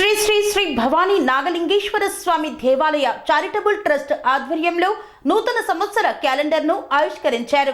శ్రీ శ్రీ శ్రీ భవానీ నాగలింగేశ్వర స్వామి దేవాలయ charitable trust ఆధ్వర్యంలో నూతన సంవత్సర క్యాలెండర్ను ఆవిష్కరించారు.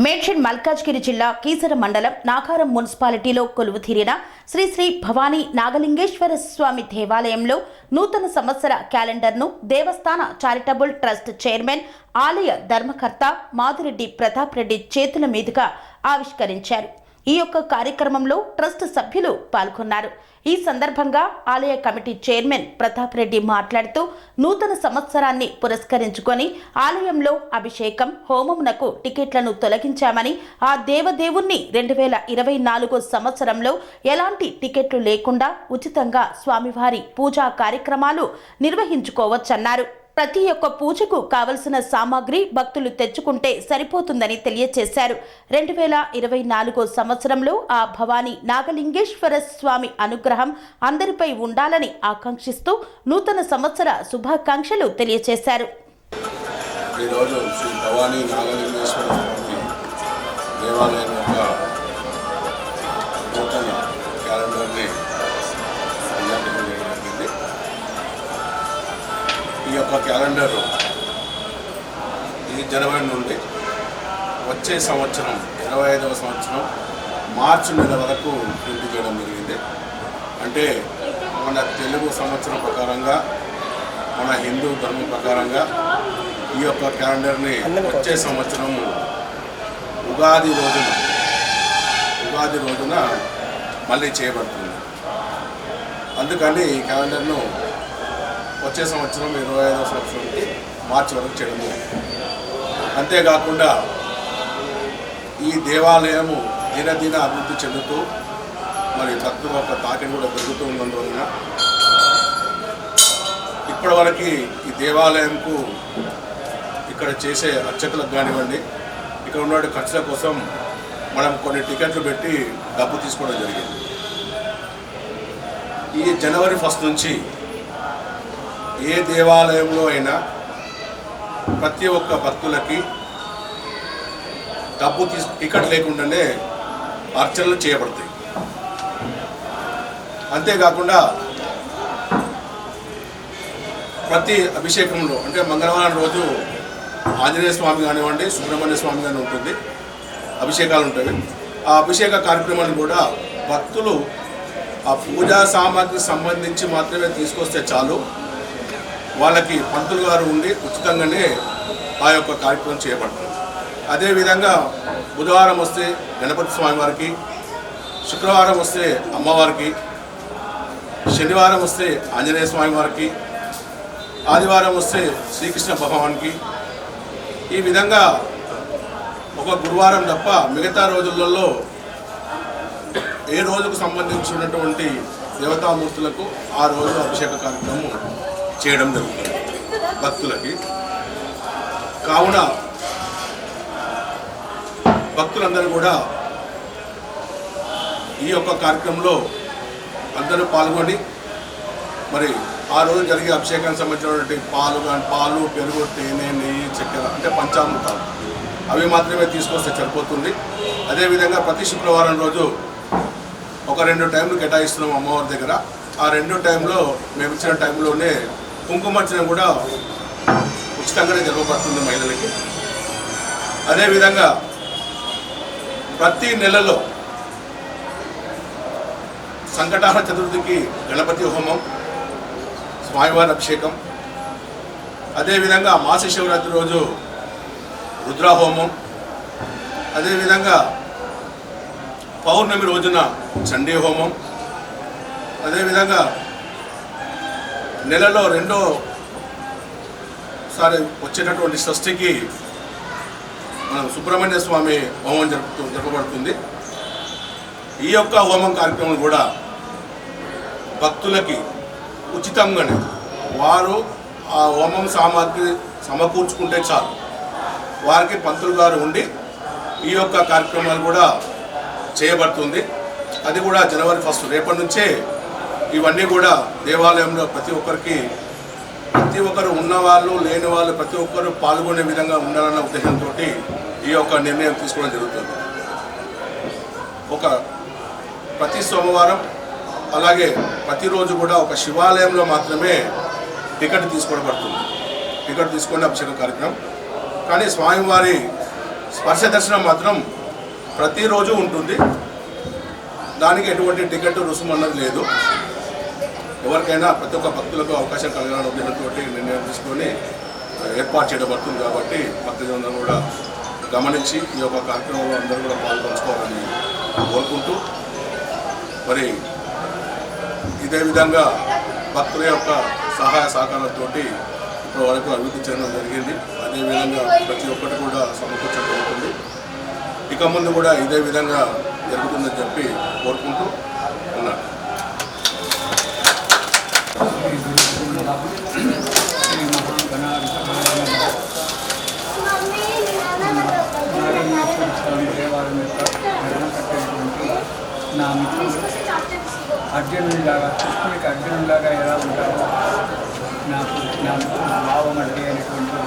మేడ్చల్ మల్కాజ్గిరి జిల్లా కీసర మండలం నాగారం మున్సిపాలిటీలో కొలువుతీరిన శ్రీ శ్రీ భవానీ నాగలింగేశ్వర స్వామి దేవాలయంలో నూతన సంవత్సర క్యాలెండర్ను దేవస్థాన చారిటబుల్ ట్రస్ట్ చైర్మన్ ఆలయ ధర్మకర్త మాదిరెడ్డి ప్రతాప్ రెడ్డి చేతుల మీదుగా ఆవిష్కరించారు. ఈ యొక్క కార్యక్రమంలో ట్రస్ట్ సభ్యులు పాల్గొన్నారు. ఈ సందర్భంగా ఆలయ కమిటీ చైర్మన్ ప్రతాప్ రెడ్డి మాట్లాడుతూ నూతన సంవత్సరాన్ని పురస్కరించుకొని ఆలయంలో అభిషేకం హోమమునకు టికెట్లను తొలగించామని, ఆ దేవదేవుణ్ణి 2024 సంవత్సరంలో ఎలాంటి టికెట్లు లేకుండా ఉచితంగా స్వామివారి పూజా కార్యక్రమాలు నిర్వహించుకోవచ్చన్నారు. ప్రతి ఒక్క పూజకు కావలసిన సామాగ్రి భక్తులు తెచ్చుకుంటే సరిపోతుందని తెలియజేశారు. 2024 సంవత్సరంలో ఆ భవానీ నాగలింగేశ్వర స్వామి అనుగ్రహం అందరిపై ఉండాలని ఆకాంక్షిస్తూ నూతన సంవత్సర శుభాకాంక్షలు తెలియజేశారు. ఈరోజు శ్రీ భవానీ నాగలింగేశ్వర స్వామి దేవాలయం యొక్క నూతన క్యాలెండర్ని జరిగింది. ఈ యొక్క క్యాలెండర్ ఈ జనవరి నుండి వచ్చే సంవత్సరం 25వ సంవత్సరం మార్చి నెల వరకు ప్రింట్ చేయడం జరిగింది. అంటే మన తెలుగు సంవత్సరం ప్రకారంగా, మన హిందూ ధర్మం ప్రకారంగా ఈ యొక్క క్యాలెండర్ని వచ్చే సంవత్సరం ఉగాది రోజున మళ్ళీ చేయబడుతుంది. అందుకని ఈ క్యాలెండర్ను వచ్చే సంవత్సరం 25వ సంవత్సరానికి మార్చి వరకు చేయడము. అంతేకాకుండా ఈ దేవాలయము దినదిన అభివృద్ధి చెందుతూ మరి భక్తుల యొక్క తాకిడి కూడా పెరుగుతూ ఉన్నందువలన ఇప్పటివరకు ఈ దేవాలయంకు ఇక్కడ చేసే అర్చకులకు కానివ్వండి, ఇక్కడ ఉన్న ఖర్చుల కోసం మనం కొన్ని టికెట్లు పెట్టి డబ్బు తీసుకోవడం జరిగింది. ఈ జనవరి 1 నుంచి ఏ దేవాలయంలో అయినా ప్రతి ఒక్క భక్తులకి డబ్బు టికెట్ లేకుండానే అర్చనలు చేయబడతాయి. అంతేకాకుండా ప్రతి అభిషేకంలో అంటే మంగళవారం రోజు ఆంజనేయ స్వామి కానివ్వండి, సుబ్రహ్మణ్య స్వామి కానీ ఉంటుంది, అభిషేకాలు ఉంటాయి. ఆ అభిషేక కార్యక్రమాన్ని కూడా భక్తులు ఆ పూజా సామాగ్రికి సంబంధించి మాత్రమే తీసుకొస్తే చాలు, వాళ్ళకి పంతులు గారు ఉండి ఉచితంగానే ఆ యొక్క కార్యక్రమం చేయబడుతుంది. అదేవిధంగా బుధవారం వస్తే గణపతి స్వామి వారికి, శుక్రవారం వస్తే అమ్మవారికి, శనివారం వస్తే ఆంజనేయ స్వామి వారికి, ఆదివారం వస్తే శ్రీకృష్ణ భగవానికి, ఈ విధంగా ఒక గురువారం తప్ప మిగతా రోజులలో ఏ రోజుకు సంబంధించినటువంటి దేవతామూర్తులకు ఆ రోజు అభిషేక కార్యక్రమం చేయడం జరుగుతుంది భక్తులకి. కావున భక్తులందరూ కూడా ఈ యొక్క కార్యక్రమంలో అందరూ పాల్గొని మరి ఆ రోజు జరిగే అభిషేకానికి సంబంధించినటువంటి పాలు, పెరుగు, తేనె, నెయ్యి, చక్కెర అంటే పంచామృతాలు అవి మాత్రమే తీసుకొస్తే సరిపోతుంది. అదేవిధంగా ప్రతి శుక్రవారం రోజు ఒక 2 టైంలు కేటాయిస్తున్నాం అమ్మవారి దగ్గర. ఆ 2 టైంలో మేము ఇచ్చిన టైంలోనే కుంకుమార్చన కూడా ఉచితంగానే జరగబడుతుంది మహిళలకి. అదేవిధంగా ప్రతి నెలలో సంకటహర చతుర్థికి గణపతి హోమం, స్వామివారి అభిషేకం, అదేవిధంగా మాస శివరాత్రి రోజు రుద్రహోమం, అదేవిధంగా పౌర్ణమి రోజున చండీ హోమం, అదేవిధంగా నెలలో 2సారి వచ్చేటటువంటి షష్ఠికి మనం సుబ్రహ్మణ్య స్వామి హోమం జరపబడుతుంది. ఈ యొక్క హోమం కార్యక్రమం కూడా భక్తులకి ఉచితంగానే వారు ఆ హోమం సామాగ్రి సమకూర్చుకుంటే చాలు, వారికి పంతులు గారు ఉండి ఈ యొక్క కార్యక్రమాలు కూడా చేయబడుతుంది. అది కూడా జనవరి 1 రేపటి నుంచే ఇవన్నీ కూడా దేవాలయంలో ప్రతి ఒక్కరు ఉన్నవాళ్ళు లేని వాళ్ళు ప్రతి ఒక్కరు పాల్గొనే విధంగా ఉండాలన్న ఉద్దేశంతో ఈ యొక్క నిర్ణయం తీసుకోవడం జరుగుతుంది. ప్రతి సోమవారం అలాగే ప్రతిరోజు కూడా ఒక శివాలయంలో మాత్రమే టికెట్ తీసుకోబడుతుంది. టికెట్ తీసుకొని అభిషేక కార్యక్రమం. కానీ స్వామివారి స్పర్శ దర్శనం మాత్రం ప్రతిరోజు ఉంటుంది. దానికి ఎటువంటి టికెట్ రుసుము అన్నది లేదు. ఎవరికైనా ప్రతి ఒక్క భక్తులకు అవకాశం కలగాలని ఉద్దేశంతో నిర్ణయం తీసుకొని ఏర్పాటు చేయబడుతుంది. కాబట్టి భక్తులందరూ కూడా గమనించి ఈ యొక్క కార్యక్రమంలో అందరూ కూడా పాల్గొంచుకోవాలని కోరుకుంటూ, మరి ఇదే విధంగా భక్తుల యొక్క సహాయ సహకారంతో ఇప్పటి వరకు అభివృద్ధి చెందడం జరిగింది. అదేవిధంగా ప్రతి ఒక్కటి కూడా సమకూర్చడం జరుగుతుంది. ఇక ముందు కూడా ఇదే విధంగా జరుగుతుందని చెప్పి కోరుకుంటూ ఉన్నాను. దేవాలయం యొక్క భరణ కట్టేటువంటి నా మిత్రులు అర్జునుడిలాగా, కృష్ణుడికి అర్జునుడిలాగా ఎలా ఉంటారో నాకు నా మిత్రుడు భావమల్లి అనేటువంటి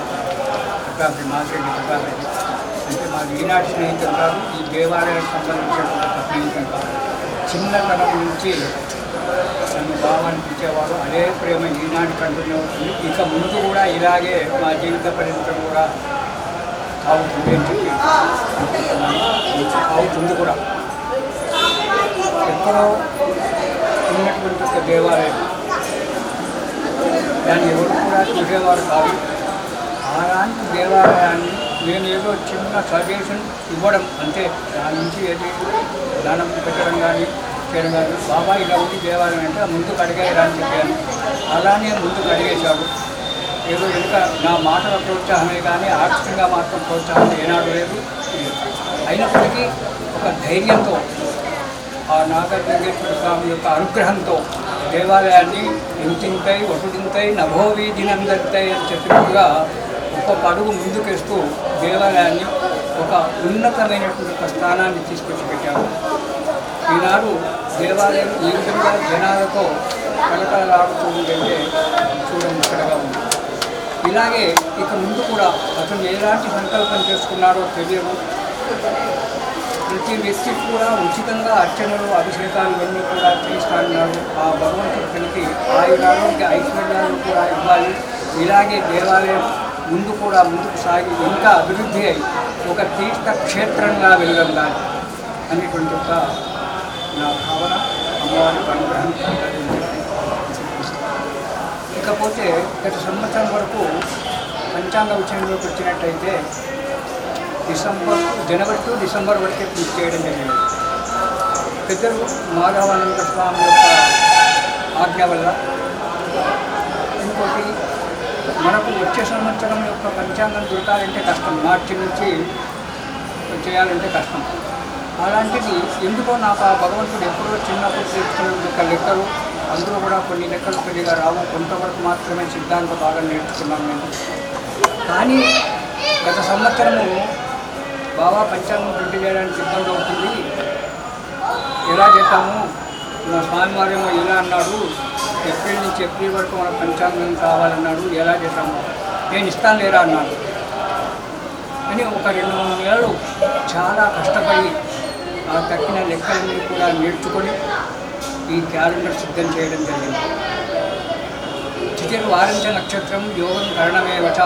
మాసేటి ప్రకాశరెడ్డి అంటే మాకు ఈనాటి స్నేహితులు కాదు, ఈ దేవాలయానికి సంబంధించినటువంటి స్నేహితులు కాదు. చిన్నతనం నుంచి నన్ను భావాన్ని పిలిచేవారు. అదే ప్రేమ ఈనాటి కంటిన్యూ అవుతుంది. ఇక ముందు కూడా ఇలాగే మా జీవిత పర్యంతం కూడా అవుతుంది అని చెప్పి అవుతుంది కూడా. ఎక్కడో ఉన్నటువంటి ఒక దేవాలయం, దాన్ని ఎవరు కూడా చూసేవారు కాదు. అలాంటి దేవాలయాన్ని నేను ఏదో చిన్న సజెషన్ ఇవ్వడం అంతే, దాని నుంచి ఏది దానం పెట్టడం కానీ చేయడం కానీ. బాబా ఇలా ఉంది దేవాలయం అంటే ముందుకు అడిగేయడానికి చెప్పాను. అలానే ముందుకు అడిగేశాడు. ఏదో ఇంకా నా మాటల ప్రోత్సాహమే కానీ ఆర్థికంగా మాత్రం ప్రోత్సాహం ఏనాడు లేదు. అయినప్పటికీ ఒక ధైర్యంతో ఆ నాగలింగేశ్వర స్వామి యొక్క అనుగ్రహంతో దేవాలయాన్ని ఇంతింతై ఒటుడింతై నభోవీధినందరితై అని చెప్పినట్టుగా ఒక్కొక్క అడుగు ముందుకేస్తూ దేవాలయాన్ని ఒక ఉన్నతమైనటువంటి ఒక స్థానాన్ని తీసుకొచ్చి పెట్టారు. ఈనాడు దేవాలయం ఈ విధంగా జనాలతో కలకలలాడుతూ ఉందంటే చూడముచ్చటగా ఉంది. ఇలాగే ఇక ముందు కూడా అతను ఎలాంటి సంకల్పం చేసుకున్నారో తెలియదు. ప్రతి వ్యక్తి కూడా ఉచితంగా అర్చనలు, అభిషేకాలు ఇవన్నీ కూడా చేస్తానన్నాడు. ఆ భగవంతుడు కలిగి ఆయురారోగ్య ఐశ్వర్యాలు కూడా ఇవ్వాలి. ఇలాగే దేవాలయం ముందు కూడా ముందుకు సాగి ఇంకా అభివృద్ధి అయి ఒక తీర్థ క్షేత్రంగా వెళ్ళాలి అనేటువంటి ఒక నా భావన. అమ్మవారి అనుగ్రహం. ఇకపోతే గత సంవత్సరం వరకు పంచాంగ విషయంలోకి వచ్చినట్టయితే జనవరి టు డిసెంబర్ వరకే పూర్తి చేయడం జరిగింది. పెద్దలు మాధవానంద స్వామి యొక్క ఆజ్ఞ వల్ల. ఇంకోటి మనకు వచ్చే సంవత్సరం యొక్క పంచాంగం దొరకాలంటే కష్టం, మార్చి నుంచి చేయాలంటే కష్టం. అలాంటిది ఎందుకో నాకు ఆ భగవంతుడు ఎప్పుడో చిన్నప్పుడు తీసుకున్న ఒక లెక్కలు, అందులో కూడా కొన్ని లెక్కలు కొద్దిగా రావు, కొంతవరకు మాత్రమే సిద్ధాంత భాగం నేర్చుకున్నాను నేను. కానీ గత సంవత్సరము బాబా పంచాంగం ప్రింట్ చేయడానికి సిద్ధంగా అవుతుంది, ఎలా చేద్దాము, మా స్వామివారేమో ఇలా అన్నాడు, ఏప్రిల్ నుంచి ఏప్రిల్ వరకు మన పంచాంగం కావాలన్నాడు, ఎలా చేద్దాము, నేను ఇస్తాను లేరా అన్నాడు. అని ఒక 2-3 నెలలు చాలా కష్టపడి ఆ తక్కిన లెక్కలన్నీ కూడా నేర్చుకొని ఈ క్యాలెండర్ సిద్ధం చేయడం జరిగింది. తిథి వారంచ నక్షత్రం యోగం కరణమేవచ,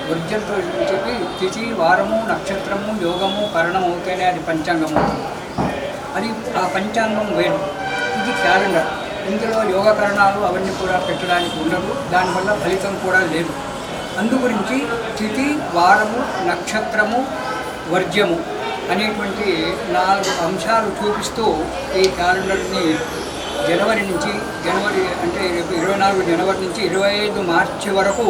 వర్జంతో చెప్పి తిథి వారము నక్షత్రము యోగము కరణం అవుతేనే అది పంచాంగం అవుతుంది. అది ఆ పంచాంగం వేరు, ఇది క్యాలెండర్. ఇందులో యోగకరణాలు అవన్నీ కూడా పెట్టడానికి ఉండదు, దానివల్ల ఫలితం కూడా లేదు. అందుగురించి తిథి వారము నక్షత్రము వర్జ్యము అనేటువంటి 4 అంశాలు చూపిస్తూ ఈ క్యాలెండర్ని జనవరి అంటే 24 జనవరి నుంచి 25 మార్చి వరకు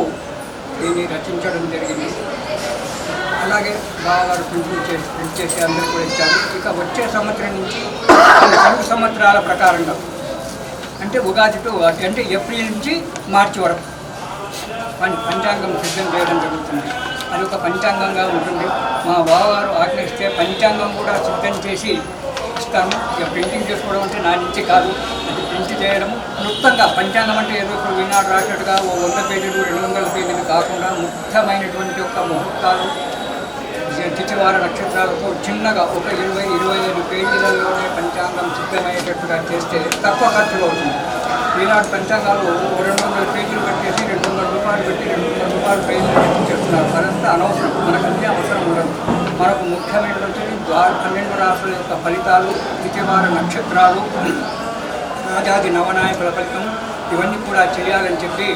దీన్ని రచించడం జరిగింది. అలాగే బాగా ప్రింట్ చేసి అందరూ కూడా ఇచ్చారు. ఇక వచ్చే సంవత్సరం నుంచి 3 సంవత్సరాల ప్రకారంగా అంటే ఉగాది టు అంటే ఏప్రిల్ నుంచి మార్చి వరకు పంచాంగం సిద్ధం చేయడం జరుగుతుంది. అది ఒక పంచాంగంగా ఉంటుంది. మా బావగారు ఆజ్ఞిస్తే పంచాంగం కూడా సిద్ధం చేసి ఇస్తాను. ఇక ప్రింటింగ్ చేసుకోవడం అంటే నా నుంచి కాదు, అది ప్రింట్ చేయడం క్లుప్తంగా. పంచాంగం అంటే ఏదో ఇప్పుడు ఈనాడు రాసినట్టుగా 100 పేజీలు 200 పేజీలు కాకుండా ముఖ్యమైనటువంటి ఒక ముహూర్తాలు, తిథివార నక్షత్రాలతో చిన్నగా ఒక 20-25 పేజీలలోనే పంచాంగం సిద్ధమయ్యేటట్టుగా చేస్తే తక్కువ ఖర్చులో అవుతుంది. ఈనాడు పంచాంగాలు 200 పేజీలు పెట్టేసి 200 రూపాయలు పెట్టి 200 రూపాయలు పేజీలు పెట్టి చెప్తున్నారు. అదంతా అనవసరం, మనకన్నీ అవసరం ఉండదు. మనకు ముఖ్యమైనటువంటి 12 రాష్ట్రాల యొక్క ఫలితాలు, తిథివార నక్షత్రాలు, రాజాది నవనాయకుల ఫలితం ఇవన్నీ కూడా చేయాలని చెప్పి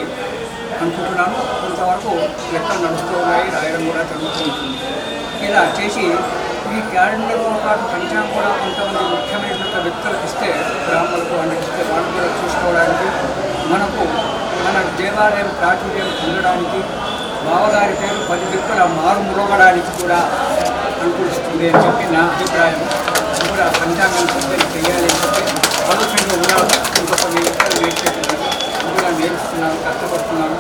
అనుకుంటున్నాను. కొంతవరకు లెక్కలు నడుస్తూ ఉన్నాయి, రాయడం కూడా జరుగుతుంది. ఇలా చేసి ఈ క్యాలెండర్తో పాటు పంచాంగం కూడా కొంతమంది ముఖ్యమైనటువంటి వ్యక్తులకు ఇస్తే, బ్రాహ్మణులకు ఇస్తే వాళ్ళు కూడా చూసుకోవడానికి, మనకు మన దేవాలయం ప్రాచుర్యం పొందడానికి, బావగారి పేరు 10 దిక్కుల మారుమ్రోగడానికి కూడా అనుకూలిస్తుంది అని చెప్పి నా అభిప్రాయం. అది కూడా పంచాంగం సిద్ధం చేయాలి అని చెప్పి ఆలోచనలో ఉన్నాను. ఇంకొక కొన్ని లెక్కలు నేర్చేస్తున్నాను, కూడా నేర్చుకున్నాను, కష్టపడుతున్నాను.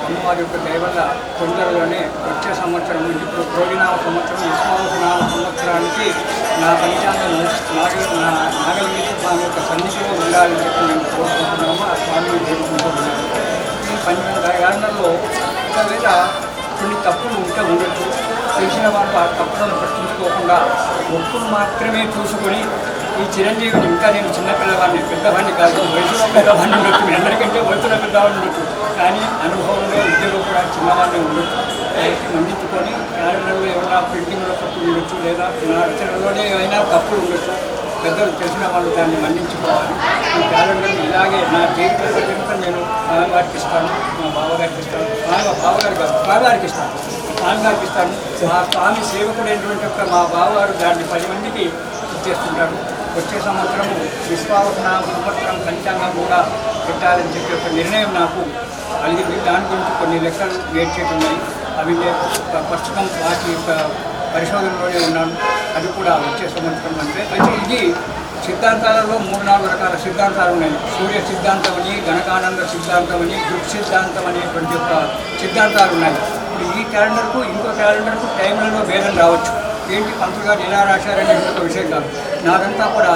అమ్మవారి యొక్క దయ వల్ల తొందరలోనే వచ్చే సంవత్సరం, ఇప్పుడు క్రోధినామ సంవత్సరం, విశ్వావసనామ సంవత్సరానికి నా పంచాంగం నాగలింగేశ్వర స్వామి యొక్క సన్నిధిలో ఉండాలని చెప్పి మేము కోరుకుంటున్నాము. ఆ స్వామిని వేడుకుంటున్నాము. ఈ క్యాలెండర్లో ఒకవేళ కొన్ని తప్పులు ఉంటే ఉండొచ్చు. తెలిసిన వాళ్ళు ఆ తప్పులను పట్టించుకోకుండా ఒప్పులు మాత్రమే చూసుకొని, ఈ చిరంజీవిని ఇంకా నేను చిన్నపిల్లవాడిని, పెద్దవాడిని కాదు, వయసులో పెద్దవాడిని ఉండొచ్చు, అందరికంటే వయసులో పెద్దవాడిని ఉండొచ్చు, కానీ అనుభవంలో విద్యలో కూడా చిన్నవాడిని ఉండొచ్చు. అయితే మండించుకొని క్యాలెండర్లో ఏమైనా ప్రింటింగ్లో తప్పులు ఉండొచ్చు, లేదా నా రచనలోనే ఏమైనా తప్పులు ఉండొచ్చు. పెద్దలు తెలిసిన వాళ్ళు దాన్ని మండించుకోవాలి. ఈ క్యాలెండర్ ఇలాగే నా జీవితం పర్యంతం నేను స్వామివారికి ఇస్తాను, మా బావగారికి ఇస్తాను, బావగారికి కాదు స్వామివారికి ఇస్తాను, స్వామివారికి ఇస్తాను. మా స్వామి సేవకుడైనటువంటి యొక్క మా బావగారు దాన్ని 10 మందికి ఇచ్చేస్తుంటారు. వచ్చే సంవత్సరము విశ్వావసనామ సంవత్సరం పంచాంగం కూడా పెట్టాలని చెప్పి ఒక నిర్ణయం నాకు కలిగింది. దాని గురించి కొన్ని లెక్కలు నేర్చేటున్నాయి. అవి ప్రస్తుతం వాటి యొక్క పరిశోధనలోనే ఉన్నాను. అది కూడా వచ్చే సంవత్సరం అంటే అయితే ఇది సిద్ధాంతాలలో 3-4 రకాల సిద్ధాంతాలు ఉన్నాయి. సూర్య సిద్ధాంతం అని, గణకానంద సిద్ధాంతం అని, దృక్ సిద్ధాంతం అనేటువంటి యొక్క సిద్ధాంతాలు ఉన్నాయి. ఇప్పుడు ఈ క్యాలెండర్కు ఇంకో క్యాలెండర్కు టైంలలో భేదం రావచ్చు. ఏంటి పంతులు గారు ఎలా రాశారనే ఒక విషయం కాదు. నాదంతా కూడా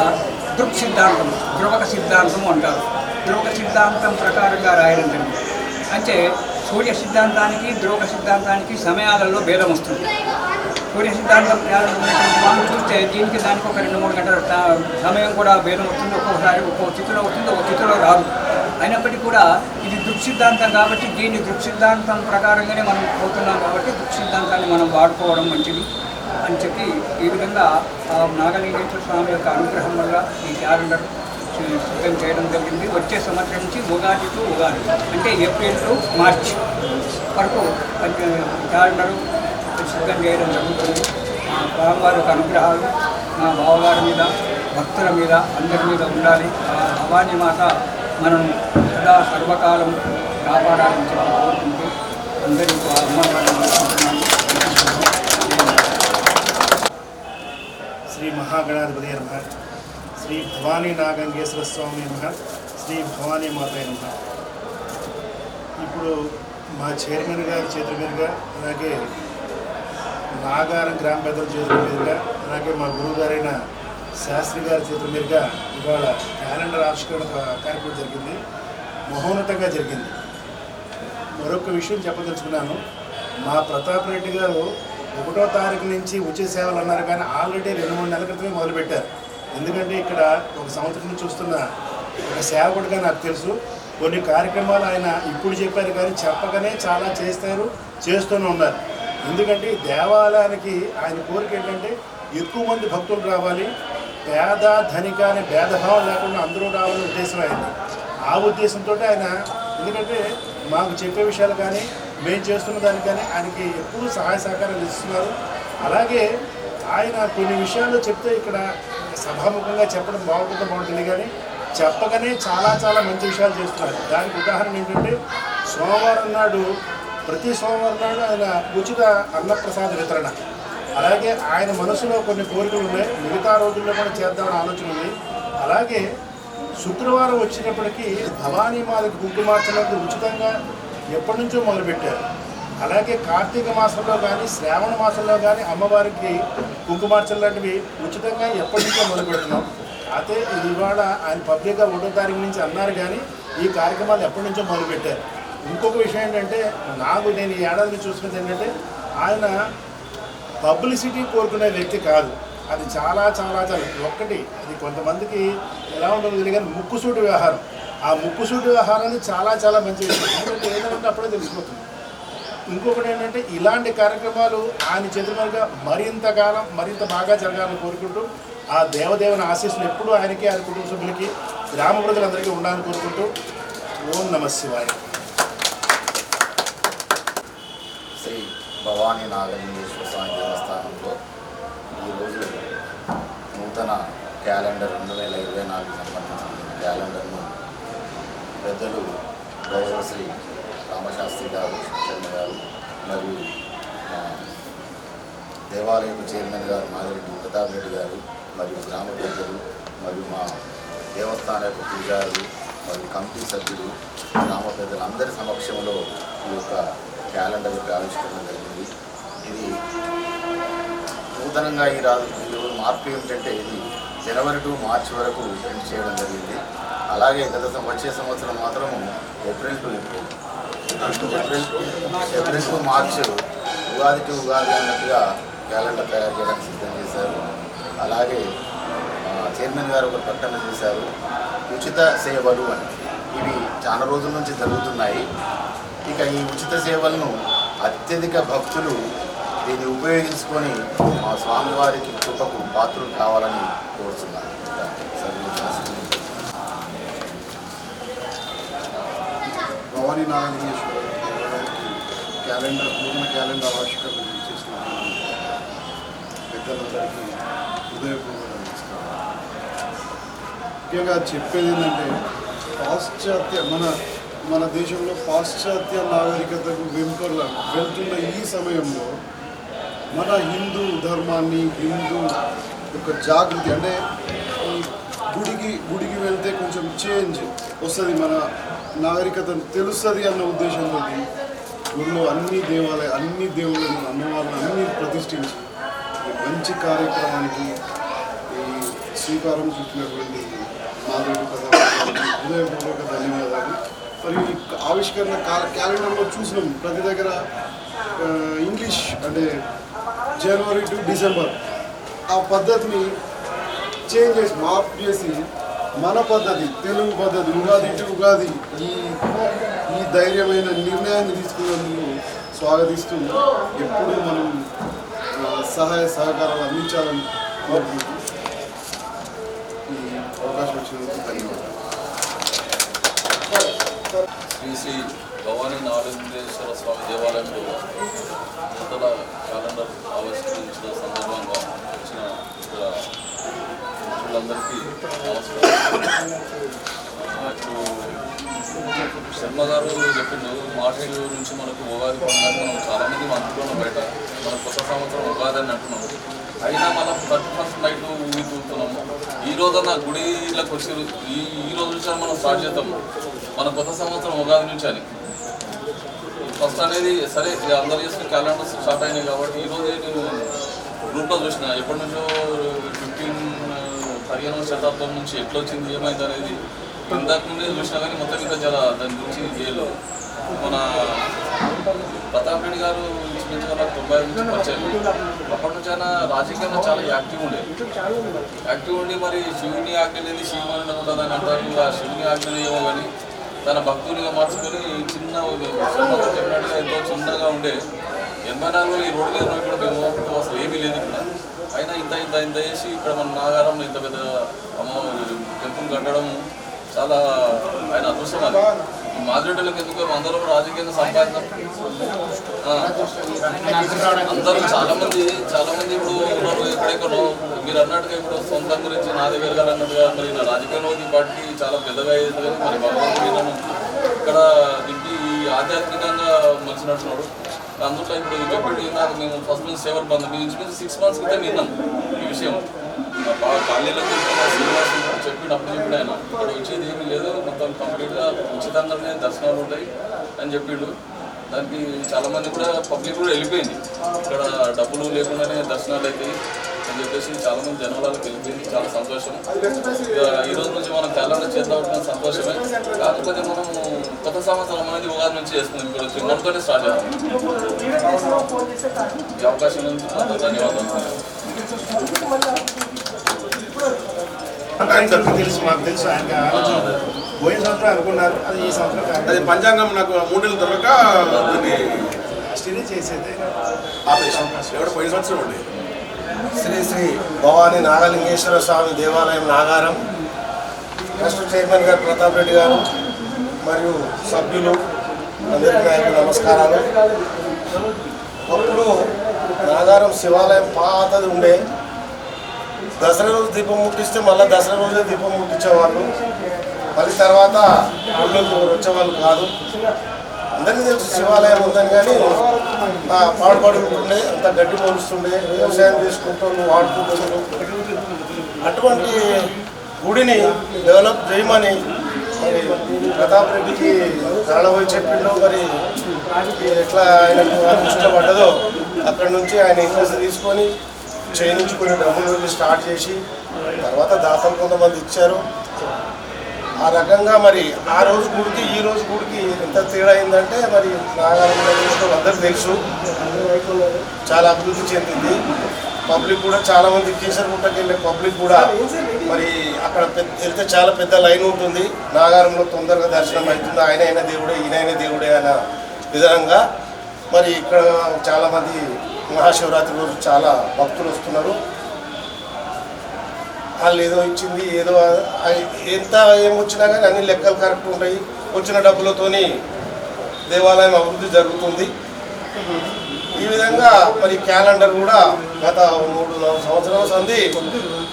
దృక్ సిద్ధాంతం, ధ్రువక సిద్ధాంతం అంటారు. ధ్రువక సిద్ధాంతం ప్రకారంగా రాయడం జరిగింది. అంటే సూర్య సిద్ధాంతానికి, ధ్రువక సిద్ధాంతానికి సమయాలలో భేదం వస్తుంది. సూర్య సిద్ధాంతం మనం చూస్తే దీనికి దానికి ఒక 2-3 గంటల సమయం కూడా భేదం వస్తుంది. ఒక్కొక్కసారి ఒక్కో స్థితిలో వస్తుంది, ఒక స్థితిలో రాదు. అయినప్పటికీ కూడా ఇది దృక్ సిద్ధాంతం కాబట్టి దీన్ని దృక్ సిద్ధాంతం ప్రకారంగానే మనం పోతున్నాం కాబట్టి దృక్ సిద్ధాంతాన్ని మనం వాడుకోవడం మంచిది అని చెప్పి ఈ విధంగా నాగలింగేశ్వర స్వామి యొక్క అనుగ్రహం వల్ల ఈ క్యాలెండర్ సిద్ధం చేయడం జరిగింది. వచ్చే సంవత్సరం నుంచి ఉగాది టు ఉగాది అంటే ఏప్రిల్ టు మార్చ్ వరకు క్యాలెండరు సిద్ధం చేయడం జరుగుతుంది. మా స్వామివారి యొక్క అనుగ్రహాలు మా బావగారి మీద, భక్తుల మీద, అందరి మీద ఉండాలి. ఆ భవానీ మాత మనం సదా సర్వకాలం కాపాడాలని చెప్పి కోరుకుంటూ అందరికీ అమ్మవారిని కోరుకుంటున్నాను. శ్రీ మహాగణాధిపతి నమః, శ్రీ భవానీ నాగలింగేశ్వర స్వామి నమః, శ్రీ భవానీ మాత నమః. ఇప్పుడు మా చైర్మన్ గారి చేతుల మీదుగా, అలాగే నాగారం గ్రామ పెద్దల చేతుల మీదుగా, అలాగే మా గురువుగారైన శాస్త్రి గారి చేతుల మీదుగా ఇవాళ క్యాలెండర్ ఆవిష్కరణ కార్యక్రమం జరిగింది. మహోన్నతంగా జరిగింది. మరొక విషయం చెప్పదలుచుకున్నాను. మా ప్రతాప్ రెడ్డి గారు 1వ తారీఖు నుంచి ఉచిత సేవలు అన్నారు, కానీ ఆల్రెడీ 2-3 నెలల క్రితమే మొదలుపెట్టారు. ఎందుకంటే ఇక్కడ ఒక సంవత్సరం నుంచి చూస్తున్న ఒక సేవకుడిగా నాకు తెలుసు. కొన్ని కార్యక్రమాలు ఆయన ఇప్పుడు చెప్పారు, కానీ చెప్పగానే చాలా చేస్తూనే ఉన్నారు. ఎందుకంటే దేవాలయానికి ఆయన కోరిక ఏంటంటే ఎక్కువ మంది భక్తులు రావాలి, పేద ధనిక అనే భేదభావం లేకుండా అందరూ రావాలనే ఉద్దేశం అయింది. ఆ ఉద్దేశంతో ఆయన, ఎందుకంటే మాకు చెప్పే విషయాలు కానీ మేము చేస్తున్న దానికి కానీ ఆయనకి ఎప్పుడూ సహాయ సహకారాలు ఇస్తున్నారు. అలాగే ఆయన కొన్ని విషయాలు చెప్తే ఇక్కడ సభాముఖంగా చెప్పడం బాగుంటుంది, కానీ చెప్పగానే చాలా మంచి విషయాలు చేస్తున్నారు. దానికి ఉదాహరణ ఏంటంటే సోమవారం నాడు, ప్రతి సోమవారం నాడు ఆయన ఉచిత అన్నప్రసాద వితరణ. అలాగే ఆయన మనసులో కొన్ని కోరికలు ఉన్నాయి, మిగతా రోజుల్లో కూడా చేద్దామని ఆలోచన ఉంది. అలాగే శుక్రవారం వచ్చినప్పటికీ భవానీ మాతకి కుంకుమార్చనకు ఉచితంగా ఎప్పటి నుంచో మొదలుపెట్టారు. అలాగే కార్తీక మాసంలో కానీ శ్రావణ మాసంలో కానీ అమ్మవారికి కుంకుమార్చన లాంటివి ఉచితంగా ఎప్పటి నుంచో మొదలు పెడుతున్నాం. అయితే ఇది ఇవాళ ఆయన పబ్లిక్గా 1వ తారీఖు నుంచి అన్నారు, కానీ ఈ కార్యక్రమాలు ఎప్పటి నుంచో మొదలుపెట్టారు. ఇంకొక విషయం ఏంటంటే నేను ఈ ఏడాదిని చూసుకున్నది ఏంటంటే ఆయన పబ్లిసిటీ కోరుకునే వ్యక్తి కాదు. అది చాలా చాలా చాలా ఒక్కటి, అది కొంతమందికి ఎలా ఉంటుందో తెలియదు కానీ ముక్కుసూటి వ్యవహారం. ఆ ముక్కుసూటి వ్యవహారాన్ని చాలా చాలా మంచి విషయం. ఎందుకంటే ఏదంటే అప్పుడే తెలిసిపోతుంది. ఇంకొకటి ఏంటంటే ఇలాంటి కార్యక్రమాలు ఆయన చేతుల మీదుగా మరింత కాలం మరింత బాగా జరగాలని కోరుకుంటూ ఆ దేవదేవుని ఆశీస్సులు ఎప్పుడూ ఆయనకి, ఆయన కుటుంబ సభ్యులకి, గ్రామ ప్రజలందరికీ ఉండాలని కోరుకుంటూ ఓం నమః శివాయ. శ్రీ భవానీ నాగలింగేశ్వర స్వామి దేవస్థానంలో ఈరోజు నూతన క్యాలెండర్ 2024 సంబంధించిన క్యాలెండర్ను పెద్దలు గౌరవశ్రీ రామశాస్త్రి గారు, శర్మ గారు మరియు దేవాలయపు చైర్మన్ గారు మాదిరెడ్డి ప్రతాప్ రెడ్డి గారు మరియు గ్రామ పెద్దలు మరియు మా దేవస్థాన యొక్క పూజారులు మరియు కమిటీ సభ్యులు, గ్రామ పెద్దలు అందరి సమక్షంలో ఈ యొక్క క్యాలెండర్ యొక్క ఆవిష్కరణ జరిగింది. ఇది నూతనంగా ఈరోజు మార్పు ఏమిటంటే ఇది జనవరి టు మార్చి వరకు ప్రింట్ చేయడం జరిగింది. అలాగే వచ్చే సంవత్సరం మాత్రము April to March Ugadi to Ugadi అన్నట్టుగా క్యాలెండర్ తయారు చేయడానికి సిద్ధం చేశారు. అలాగే చైర్మన్ గారు ఒక ప్రకటన చేశారు, ఉచిత సేవలు అని. ఇవి చాలా రోజుల నుంచి జరుగుతున్నాయి. ఇక ఈ ఉచిత సేవలను అత్యధిక భక్తులు దీన్ని ఉపయోగించుకొని మా స్వామివారికి కృపకు పాత్రలు కావాలని కోరుతున్నాను. భవానీ నాగలింగేశ్వర క్యాలెండర్ నూతన క్యాలెండర్ ఆవిష్కరణ చేసిన పెద్దలందరికీ హృదయపూర్వక నమస్కారం. ముఖ్యంగా చెప్పేది ఏంటంటే పాశ్చాత్య మన దేశంలో పాశ్చాత్య నాగరికతకు వెళ్తున్న ఈ సమయంలో మన హిందూ ధర్మాన్ని, హిందూ యొక్క జాగృతి అంటే ఈ గుడికి వెళ్తే కొంచెం చేంజ్ వస్తుంది, మన నాగరికతను తెలుస్తుంది అన్న ఉద్దేశంతో గుడిలో అన్ని దేవుళ్ళను, అమ్మవారిని అన్ని ప్రతిష్ఠించి ఈ మంచి కార్యక్రమానికి ఈ శ్రీకారం చుట్టినటువంటి మాధవి ప్రధాన హృదయపూర్వక ధన్యవాదాలు. మరియు ఈ ఆవిష్కరణ క్యాలెండర్లో చూసినాం ప్రతి దగ్గర ఇంగ్లీష్ అంటే జనవరి టు డిసెంబర్ ఆ పద్ధతిని చేంజ్ చేసి మార్పు చేసి మన పద్ధతి, తెలుగు పద్ధతి ఉగాది టు ఉగాది ఈ ధైర్యమైన నిర్ణయాన్ని తీసుకున్నందుకు స్వాగతిస్తూ ఎప్పుడూ మనం సహాయ సహకారాలు అందించాలని కోరుకుంటూ ఈ అవకాశం వచ్చినందుకు ధన్యవాదాలు. శ్రీ భవానీ నాగలింగేశ్వర స్వామి దేవాలయంలో నూతన క్యాలెండర్ ఆవిష్కరించిన సందర్భంగా వచ్చిన మిత్రులందరికీ నమస్కారం. ఇప్పుడు శర్మ గారు చెప్పిండు, మార్చి నుంచి మనకు ఉగాది పండుగ మనం చాలామంది అనుకుంటున్నాం బయట, మన కొత్త సంవత్సరం ఉగాది అని అంటున్నాం. అయినా మనం 31st నైట్ ఊగి చూస్తున్నాము. ఈ రోజున గుడిలోకి వచ్చి ఈ రోజు నుంచి మనం స్టార్ట్ చేద్దాము మన కొత్త సంవత్సరం ఉగాది నుంచి అని. ఫస్ట్ అనేది సరే అందరు చేసిన క్యాలెండర్స్ స్టార్ట్ అయినాయి కాబట్టి ఈరోజే నేను గ్రూప్లో చూసిన ఎప్పటి నుంచో 15వ శతాబ్దం నుంచి ఎట్లా వచ్చింది ఏమైంది అనేది ఇంతకు ముందే చూసినా కానీ మొత్తం ఇంకా చాలా దాని గురించి చేయలేదు. మన ప్రతాప్ రెడ్డి గారు ఇంచుమించుగా 90 నుంచి వచ్చారు. అప్పటి నుంచి ఆయన రాజకీయంలో చాలా యాక్టివ్ ఉండి మరి శివుని ఆజ్ఞ లేని శివుని ఉంటుంది అని అంటారు. ఆ శివుని ఆజ్ఞలు ఏమో కానీ తన భక్తునిగా మార్చుకొని చిన్న చెప్పినట్టుగా ఎంతో చిన్నగా ఉండే 84లో ఈ రోడ్డు మీద కూడా మేము అసలు ఏమీ లేదు ఇక్కడ. అయినా ఇంత చేసి ఇక్కడ మన నాగారంలో ఇంత పెద్ద టెంపుల్ కట్టడం చాలా ఆయన అదృష్టం. అది మాదిరెడ్డిలకు ఎందుకు అందరూ రాజకీయంగా సంపాదన అందరూ చాలామంది ఇప్పుడు ఉన్నారు ఎక్కడెక్కడో. మీరు అన్నట్టుగా ఇప్పుడు సొంతం గురించి నా దగ్గర గారు అన్నట్టుగా మరి నా రాజకీయంలో ఈ పార్టీ చాలా పెద్దగా అయ్యేది కానీ మరి భగవంతుడు ఇక్కడ దింపి ఆధ్యాత్మికంగా మలిచినట్టున్నాడు. అందులో ఇప్పుడు చెప్పండి నాకు మేము ఫస్ట్ నుంచి సేవలు బంద్ మేము ఇంచుమించు 6 months క్రితం విన్నాం ఈ విషయం. ఖాళీలకు చెప్పినప్పుడు చెప్పిన ఆయన ఇక్కడ వచ్చేది ఏమీ లేదు, మొత్తం కంప్లీట్గా ఉచితంగానే దర్శనాలు ఉంటాయి అని చెప్పిండు. దానికి చాలామంది కూడా పబ్లిక్ కూడా వెళ్ళిపోయింది. ఇక్కడ డబ్బులు లేకుండానే దర్శనాలు అవుతాయి, అని చెప్పేసి చాలామంది జనాలకు వెళ్ళిపోయింది. చాలా సంతోషం. ఈ రోజు నుంచి మనం క్యాలెండర్ చేద్దాం సంతోషమే. కాకపోతే మనం కొత్త సంవత్సరం అనేది ఉగాది నుంచి చేసుకుందాం. ఇప్పుడు మనతోనే స్టార్ట్ చేద్దాం. ఈ అవకాశం ధన్యవాదాలు. తెలుసు, మాకు తెలుసు. ఆయన పోయిన సంవత్సరం అనుకున్నారు, అది ఈ సంవత్సరం అది పంచాంగం నాకు 3 నెలలు దొరక దీన్ని స్టిల్ చేసేది ఆపేసాం. ఎవరు పోయిన సంవత్సరం ఉండే శ్రీ శ్రీ భవానీ నాగలింగేశ్వర స్వామి దేవాలయం నాగారం ట్రస్ట్ చైర్మన్ గారు ప్రతాప్ రెడ్డి గారు మరియు సభ్యులు అందరికీ నాయకులు నమస్కారాలు. అప్పుడు నాగారం శివాలయం పాతది ఉండే. దసరా రోజు దీపం ముట్టిస్తే మళ్ళీ దసరా రోజే దీపం ముట్టించేవాళ్ళు. మళ్ళీ తర్వాత ఊళ్ళోకి వచ్చేవాళ్ళు కాదు. అందరికీ తెలుసు శివాలయం ఉందని, కానీ పాడుపాడు ఉంటుండే, అంత గడ్డి పోలుస్తుండే, వ్యవసాయం చేసుకుంటూ వాడుకుంటుండ్రు. అటువంటి గుడిని డెవలప్ చేయమని మరి ప్రతాప్ రెడ్డికి రాళ్ళబోయి చెప్పిండో, మరి ఎట్లా ఆయనకు ఇష్టపడ్డదో అక్కడి నుంచి ఆయన ఇంట్రెస్ట్ తీసుకొని చేయించుకుని డబ్బులు స్టార్ట్ చేసి తర్వాత దాతలు కొంతమంది ఇచ్చారు. ఆ రకంగా మరి ఆ రోజు గుడికి ఈ రోజు గుడికి ఎంత తేడా అయిందంటే, మరి నాగారంలో అందరికీ తెలుసు చాలా అభివృద్ధి చెందింది. పబ్లిక్ కూడా చాలామంది కీసరగుట్టకి వెళ్ళే పబ్లిక్ కూడా మరి అక్కడ వెళ్తే చాలా పెద్ద లైన్ ఉంటుంది. నాగారంలో తొందరగా దర్శనం అవుతుంది. ఆయన దేవుడే, ఈయన దేవుడే అన్న విధంగా మరి ఇక్కడ చాలామంది మహాశివరాత్రి రోజు చాలా భక్తులు వస్తున్నారు. వాళ్ళు ఏదో ఇచ్చింది ఏదో ఎంత ఏమొచ్చినా కానీ అన్ని లెక్కలు కరెక్ట్ ఉంటాయి. వచ్చిన డబ్బులతోని దేవాలయం అభివృద్ధి జరుగుతుంది. ఈ విధంగా మరి క్యాలెండర్ కూడా గత 3-4 సంవత్సరాల సంది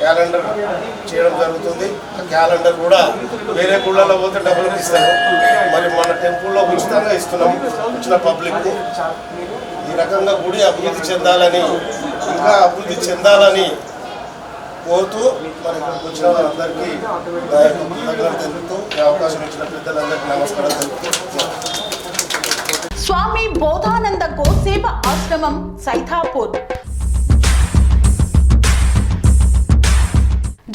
క్యాలెండర్ చేయడం జరుగుతుంది. ఆ క్యాలెండర్ కూడా వేరే గుళ్ళలో పోతే డబ్బులు ఇస్తారు, మరి మన టెంపుల్లో ఉచితంగా ఇస్తున్నాం వచ్చిన పబ్లిక్. ఈ రకంగా గుడి అభివృద్ధి చెందాలని, ఇంకా అభివృద్ధి చెందాలని కోరుతూ మరి వచ్చిన వాళ్ళందరికీ తెలుపుతూ ఈ అవకాశం ఇచ్చిన పెద్దలందరికీ నమస్కారం తెలుపుతూ స్వామి బోధానంద గోసేవ ఆశ్రమం సైథాపూర్.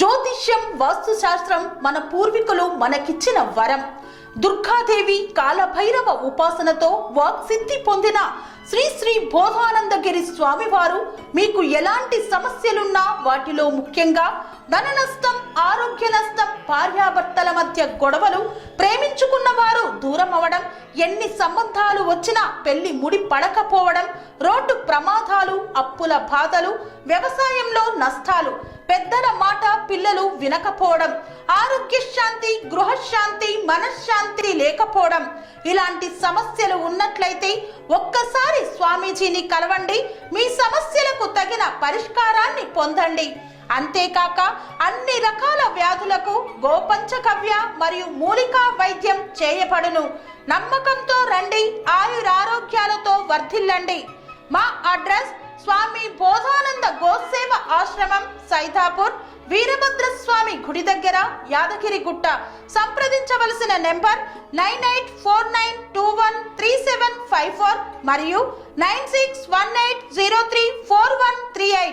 జ్యోతిష్యం, వాస్తుశాస్త్రం మన పూర్వీకులు మనకిచ్చిన వరం. దుర్గాదేవి, కాలభైరవ ఉపాసనతో వాక్సిద్ధి పొందిన శ్రీ శ్రీ బోధానందగిరి స్వామివారు మీకు ఎలాంటి సమస్యలున్నా, వాటిలో ముఖ్యంగా ధన నష్టం, ఆరోగ్య నష్టం, భార్యాభర్తల మధ్య గొడవలు, ప్రేమించుకున్న వారు దూరం అవడం, ఎన్ని సంబంధాలు వచ్చినా పెళ్లి ముడి పడకపోవడం, రోడ్డు ప్రమాదాలు, అప్పుల బాధలు, వ్యవసాయంలో నష్టాలు, పెద్దల మాట పిల్లలు వినకపోవడం, ఆరోగ్య శాంతి, గృహశాంతి, మనశ్శాంతి లేకపోవడం, ఇలాంటి సమస్యలు ఉన్నట్లయితే ఒక్కసారి స్వామీజీని కలవండి. మీ సమస్యలకు తగిన పరిష్కారాన్ని పొందండి. అంతేకాక అన్ని రకాల వ్యాధులకు గోపంచగవ్య మరియు మూలికా వైద్యం చేయబడును. నమ్మకంతో రండి, ఆయురారోగ్యాలతో వర్ధిల్లండి. మా అడ్రస్ స్వామి బోధానంద గోసేవ ఆశ్రమం సైథాపూర్, వీరభద్రస్వామి గుడి దగ్గర, యాదగిరిగుట్ట. సంప్రదించవలసిన నెంబర్ 9849213754 మరియు 9618034138.